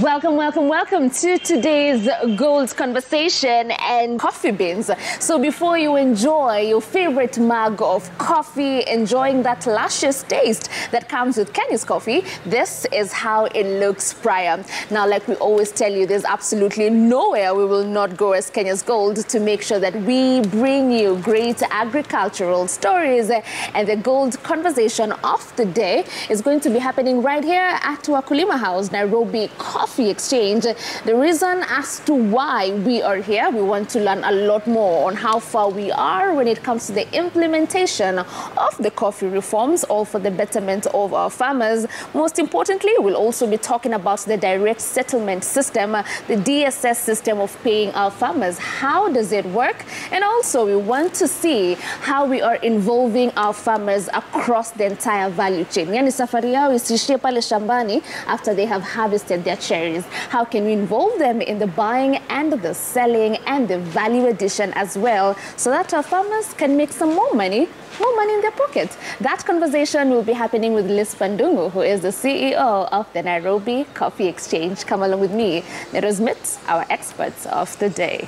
Welcome to today's Gold Conversation and Coffee Beans. So before you enjoy your favorite mug of coffee, enjoying that luscious taste that comes with Kenya's coffee, this is how it looks prior. Now, like we always tell you, there's absolutely nowhere we will not go as Kenya's Gold to make sure that we bring you great agricultural stories. And the Gold Conversation of the day is going to be happening right here at Wakulima House, Nairobi Coffee Exchange. The reason as to why we are here, we want to learn a lot more on how far we are when it comes to the implementation of the coffee reforms, all for the betterment of our farmers. Most importantly, we'll also be talking about the direct settlement system, the DSS system of paying our farmers. How does it work? And also, we want to see how we are involving our farmers across the entire value chain. Yani safari yao isiishie pale shambani after they have harvested their cherries. How can we involve them in the buying and the selling and the value addition as well, so that our farmers can make some more money in their pockets? That conversation will be happening with Liz Pandungu, who is the CEO of the Nairobi Coffee Exchange. Come along with me, Nero Smith, our experts of the day.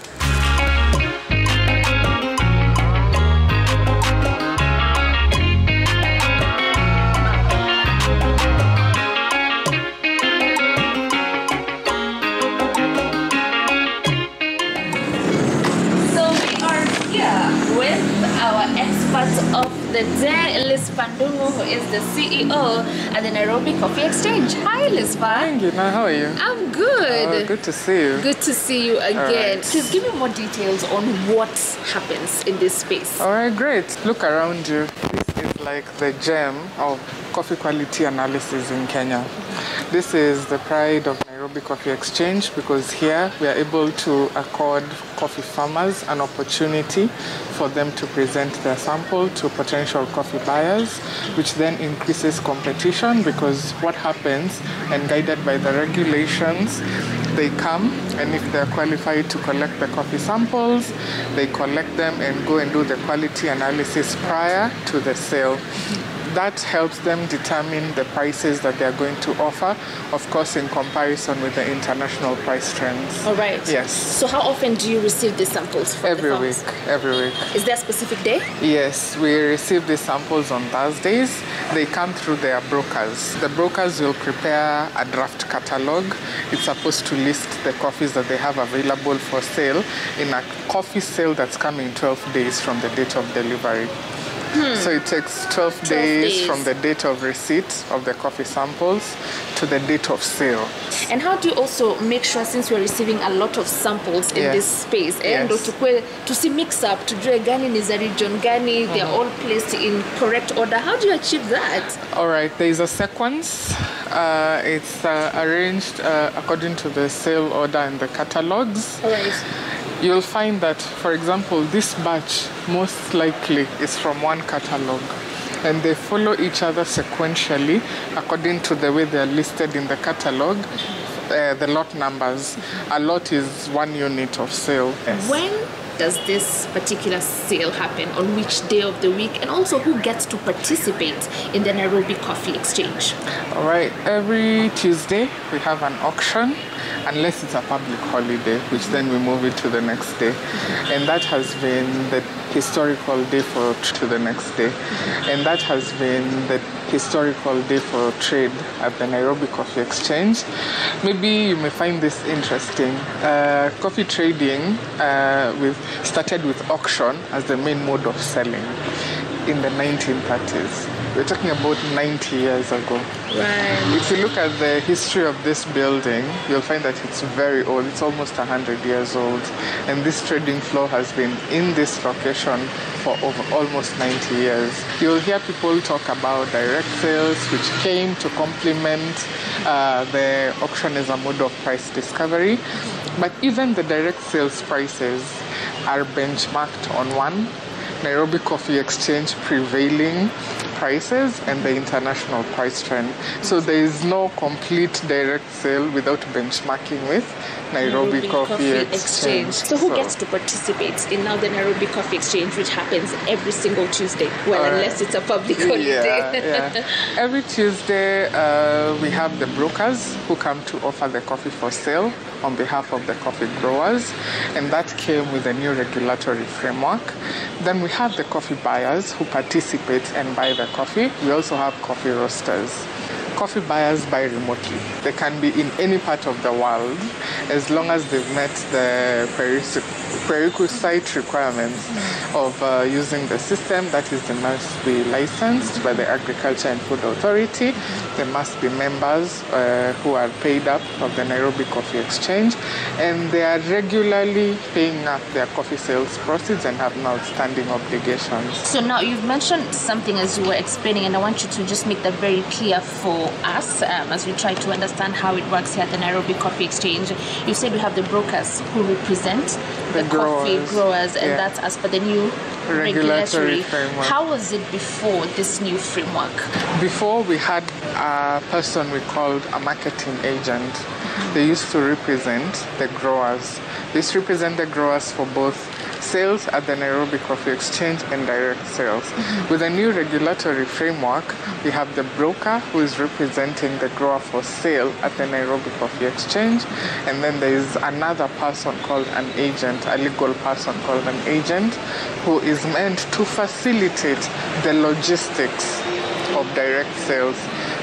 Of the day, Liz Pandungu, who is the CEO at the Nairobi Coffee Exchange. Hi, Liz. Thank you. Now, how are you? I'm good. Good to see you. Good to see you again. Right. Please give me more details on what happens in this space. All right, great. Look around you. This is like the gem of coffee quality analysis in Kenya. This is the pride of Nairobi Coffee Exchange, because here we are able to accord coffee farmers an opportunity for them to present their sample to potential coffee buyers, which then increases competition, because what happens, and guided by the regulations, they come, and if they're qualified to collect the coffee samples, they collect them and go and do the quality analysis prior to the sale. That helps them determine the prices that they're going to offer, of course, in comparison with the international price trends. All right. Yes. So how often do you receive these samples from Every the week. farmers? Every week. Is there a specific day? Yes, we receive these samples on Thursdays. They come through their brokers. The brokers will prepare a draft catalog. It's supposed to list the coffees that they have available for sale in a coffee sale that's coming 12 days from the date of delivery. So it takes 12 days from the date of receipt of the coffee samples to the date of sale. And how do you also make sure, since we're receiving a lot of samples in this space, and to see mix up, to do a gani is a region gani, they're all placed in correct order? How do you achieve that? All right, there is a sequence. It's arranged according to the sale order and the catalogs. All right. You'll find that, for example, this batch most likely is from one catalog, and they follow each other sequentially according to the way they're listed in the catalog, the lot numbers. A lot is 1 unit of sale. Yes. When does this particular sale happen? On which day of the week? And also, who gets to participate in the Nairobi Coffee Exchange? All right, every Tuesday we have an auction, unless it's a public holiday, which then we move it to the next day. And that has been the historical day to the next day. And that has been the historical day for trade at the Nairobi Coffee Exchange. Maybe you may find this interesting. Coffee trading started with auction as the main mode of selling in the 1930s. We're talking about 90 years ago. Right. If you look at the history of this building, you'll find that it's very old. It's almost 100 years old. And this trading floor has been in this location for over almost 90 years. You'll hear people talk about direct sales, which came to complement the auction as a mode of price discovery. But even the direct sales prices are benchmarked on one Nairobi Coffee Exchange prevailing prices and the international price trend. So there is no complete direct sale without benchmarking with Nairobi Coffee Exchange. So who gets to participate in now the Nairobi Coffee Exchange, which happens every single Tuesday? Well, unless it's a public holiday. Every Tuesday, we have the brokers who come to offer the coffee for sale on behalf of the coffee growers, and that came with a new regulatory framework. Then we have the coffee buyers who participate and buy the coffee. We also have coffee roasters. Coffee buyers buy remotely. They can be in any part of the world as long as they've met the prerequisite requirements of using the system. That is, they must be licensed by the Agriculture and Food Authority. They must be members who are paid up of the Nairobi Coffee Exchange, and they are regularly paying up their coffee sales proceeds and have no outstanding obligations. So now you've mentioned something as you were explaining, and I want you to just make that very clear for us as we try to understand how it works here at the Nairobi Coffee Exchange. You said we have the brokers who represent the coffee growers, and that's as per the new regulatory framework. How was it before this new framework? Before, we had a person we called a marketing agent. They used to represent the growers. They used to represent the growers for both sales at the Nairobi Coffee Exchange and direct sales. With a new regulatory framework, we have the broker who is representing the grower for sale at the Nairobi Coffee Exchange, and then there is another person called an agent, a legal person called an agent, who is meant to facilitate the logistics of direct sales,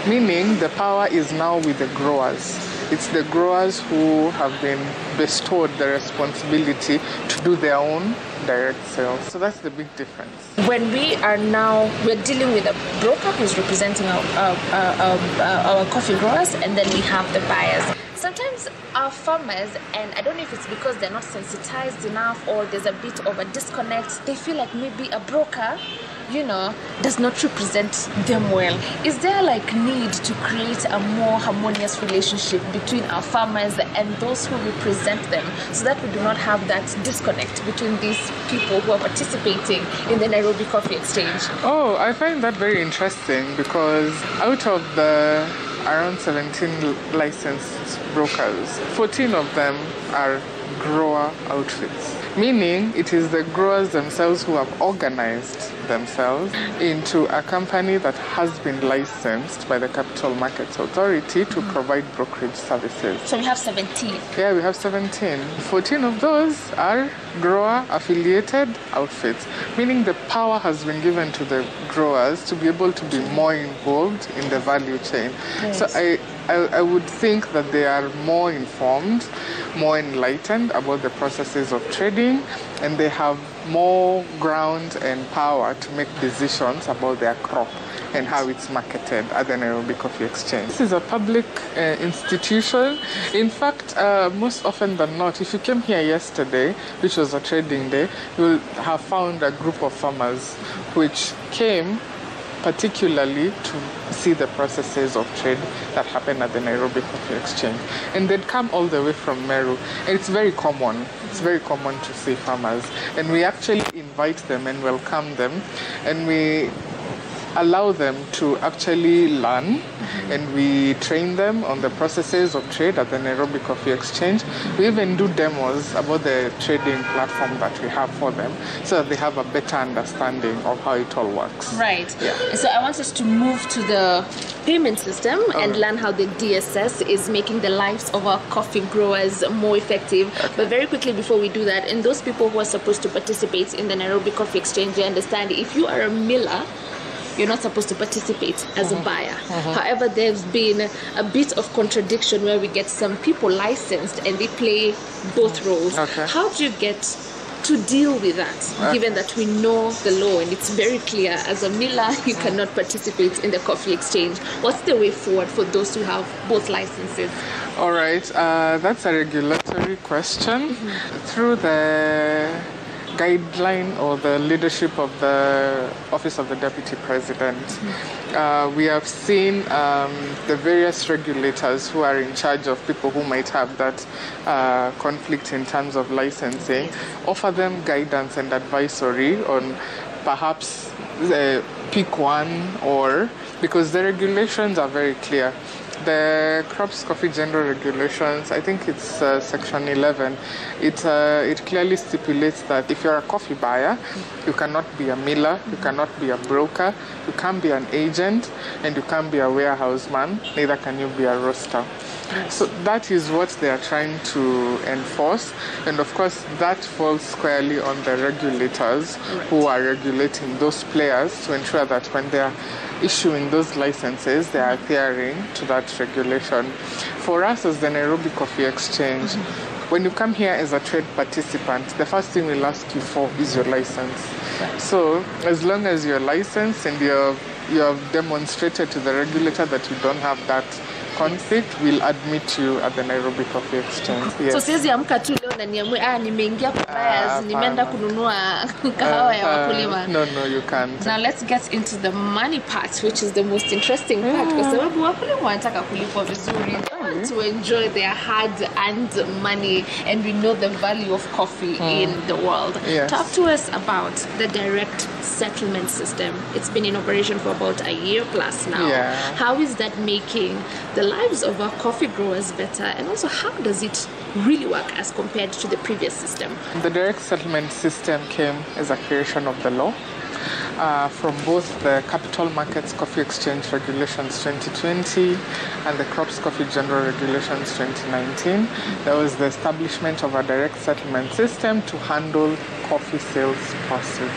meaning the power is now with the growers. It's the growers who have been bestowed the responsibility to do their own direct sales. So that's the big difference. When we're dealing with a broker who's representing our coffee growers, and then we have the buyers. Sometimes our farmers, and I don't know if it's because they're not sensitized enough or there's a bit of a disconnect, they feel like maybe a broker, does not represent them well. Is there need to create a more harmonious relationship between our farmers and those who represent them, so that we do not have that disconnect between these people who are participating in the Nairobi Coffee Exchange? Oh, I find that very interesting, because out of the around 17 licensed brokers, 14 of them are grower outfits, meaning it is the growers themselves who have organized themselves into a company that has been licensed by the Capital Markets Authority to provide brokerage services. So we have 17. Yeah, we have 17. 14 of those are grower affiliated outfits, meaning the power has been given to the growers to be able to be more involved in the value chain. Yes. So I would think that they are more informed, more enlightened about the processes of trading, and they have more ground and power to make decisions about their crop and how it's marketed at the Nairobi Coffee Exchange. This is a public institution. In fact, most often than not, if you came here yesterday, which was a trading day, you will have found a group of farmers which came particularly to see the processes of trade that happen at the Nairobi Coffee Exchange. And they'd come all the way from Meru. And it's very common. It's very common to see farmers. And we actually invite them and welcome them. And we allow them to actually learn, and we train them on the processes of trade at the Nairobi Coffee Exchange. We even do demos about the trading platform that we have for them, so that they have a better understanding of how it all works. Right. Yeah. So I want us to move to the payment system and learn how the DSS is making the lives of our coffee growers more effective. Okay. But very quickly before we do that, and those people who are supposed to participate in the Nairobi Coffee Exchange, they understand if you are a miller, you're not supposed to participate as a buyer. However, there's been a bit of contradiction where we get some people licensed and they play both roles. Okay. How do you get to deal with that, given that we know the law and it's very clear, as a miller, you cannot participate in the coffee exchange? What's the way forward for those who have both licenses? All right, that's a regulatory question. Through the guideline or the leadership of the Office of the Deputy President, we have seen the various regulators who are in charge of people who might have that conflict in terms of licensing, offer them guidance and advisory on perhaps pick one, or because the regulations are very clear. The Crops Coffee General Regulations, I think it's section 11, it clearly stipulates that if you're a coffee buyer, you cannot be a miller, you cannot be a broker, you can't be an agent, and you can't be a warehouse man, neither can you be a roaster. So that is what they are trying to enforce, and of course that falls squarely on the regulators who are regulating those players to ensure that when they are issuing those licenses, they are adhering to that regulation. For us as the Nairobi Coffee Exchange, when you come here as a trade participant, the first thing we'll ask you for is your license. So as long as you're licensed and you have demonstrated to the regulator that you don't have that conflict, will admit you at the Nairobi Coffee Exchange. Yes. So siwezi amka tu leo na niamue nimeingia kwa buyers, nimeenda kununua kahawa ya wakulima. No, you can't. Now let's get into the money part, which is the most interesting part, kwa sababu wakulima wanataka kulipwa vizuri. They want to enjoy their hard-earned money, and we know the value of coffee in the world. Yes. Talk to us about the direct settlement system. It's been in operation for about a year plus now. Yeah. How is that making the lives of our coffee growers better, and also how does it really work as compared to the previous system? The direct settlement system came as a creation of the law from both the Capital Markets Coffee Exchange Regulations 2020 and the Crops Coffee General Regulations 2019. There was the establishment of a direct settlement system to handle coffee sales proceeds.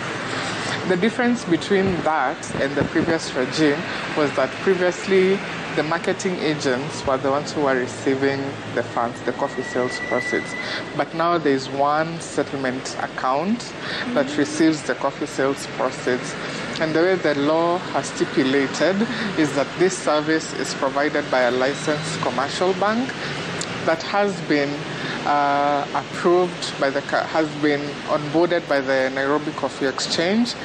The difference between that and the previous regime was that previously the marketing agents were the ones who were receiving the funds, the coffee sales proceeds. But now there is one settlement account that receives the coffee sales proceeds. And the way the law has stipulated is that this service is provided by a licensed commercial bank that has been approved by has been onboarded by the Nairobi Coffee Exchange.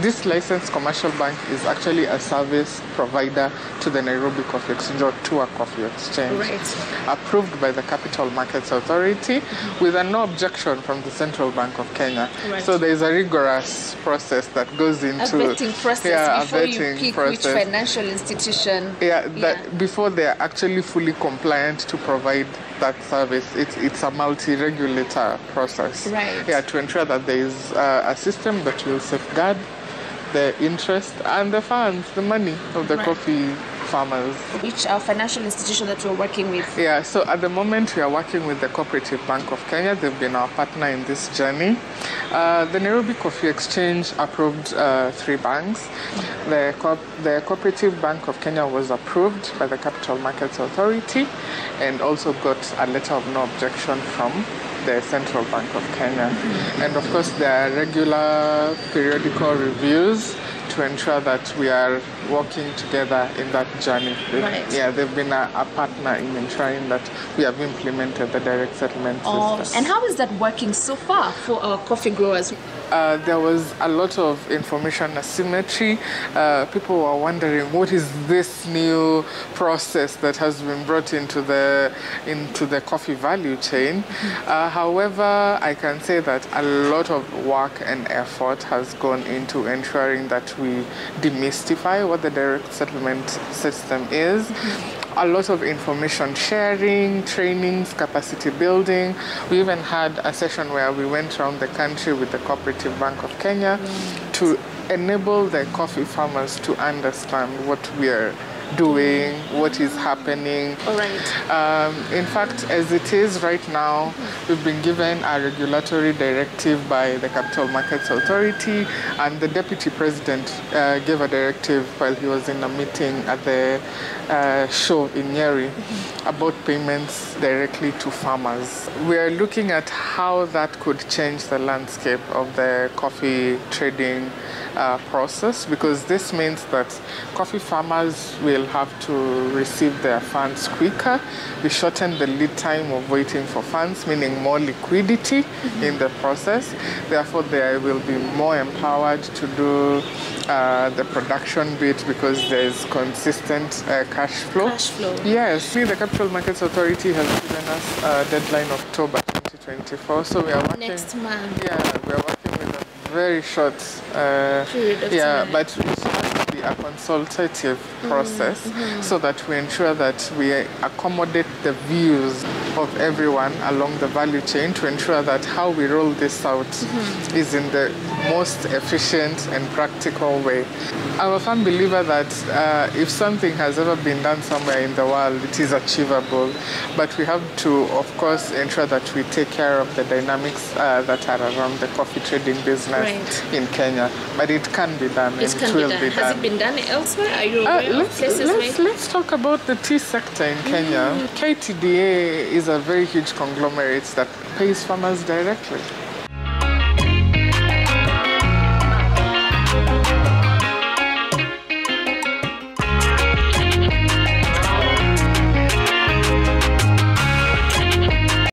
This licensed commercial bank is actually a service provider to the Nairobi Coffee Exchange, or to a coffee exchange. Right. Approved by the Capital Markets Authority with no objection from the Central Bank of Kenya. Right. So there is a rigorous process that goes into a vetting process before you pick which financial institution. Before they are actually fully compliant to provide that service. It's a multi-regulator process. Right. Yeah, to ensure that there is a system that will safeguard the interest and the funds, the money of the coffee farmers. Which are financial institution that we're working with? Yeah, so at the moment we are working with the Cooperative Bank of Kenya. They've been our partner in this journey. The Nairobi Coffee Exchange approved 3 banks. The Cooperative Bank of Kenya was approved by the Capital Markets Authority and also got a letter of no objection from the Central Bank of Kenya. And of course there are regular periodical reviews to ensure that we are working together in that journey. They've been a partner in ensuring that we have implemented the direct settlement system. And how is that working so far for our coffee growers? There was a lot of information asymmetry. People were wondering, what is this new process that has been brought into the coffee value chain? However, I can say that a lot of work and effort has gone into ensuring that we demystify what the direct settlement system is. A lot of information sharing, trainings, capacity building. We even had a session where we went around the country with the Cooperative Bank of Kenya to enable the coffee farmers to understand what we are doing, what is happening. In fact, as it is right now, we've been given a regulatory directive by the Capital Markets Authority, and the Deputy President gave a directive while he was in a meeting at the show in Nyeri about payments directly to farmers. We are looking at how that could change the landscape of the coffee trading process, because this means that coffee farmers will have to receive their funds quicker. We shorten the lead time of waiting for funds, meaning more liquidity in the process. Therefore, they will be more empowered to do the production bit because there is consistent cash flow. Yes, see, the Capital Markets Authority has given us a deadline October 2024, so we are working. Next month. Yeah, we are working with a very short. Period of Yeah, time. but it has to be a consultative process so that we ensure that we accommodate the views of everyone along the value chain to ensure that how we roll this out is in the most efficient and practical way. I'm a firm believer that if something has ever been done somewhere in the world, it is achievable. But we have to, of course, ensure that we take care of the dynamics that are around the coffee trading business in Kenya. But it can be done, It and can it will be done. be Has done. it been done elsewhere? Are you aware of places where? Let's talk about the tea sector in Kenya. KTDA is a very huge conglomerate that pays farmers directly.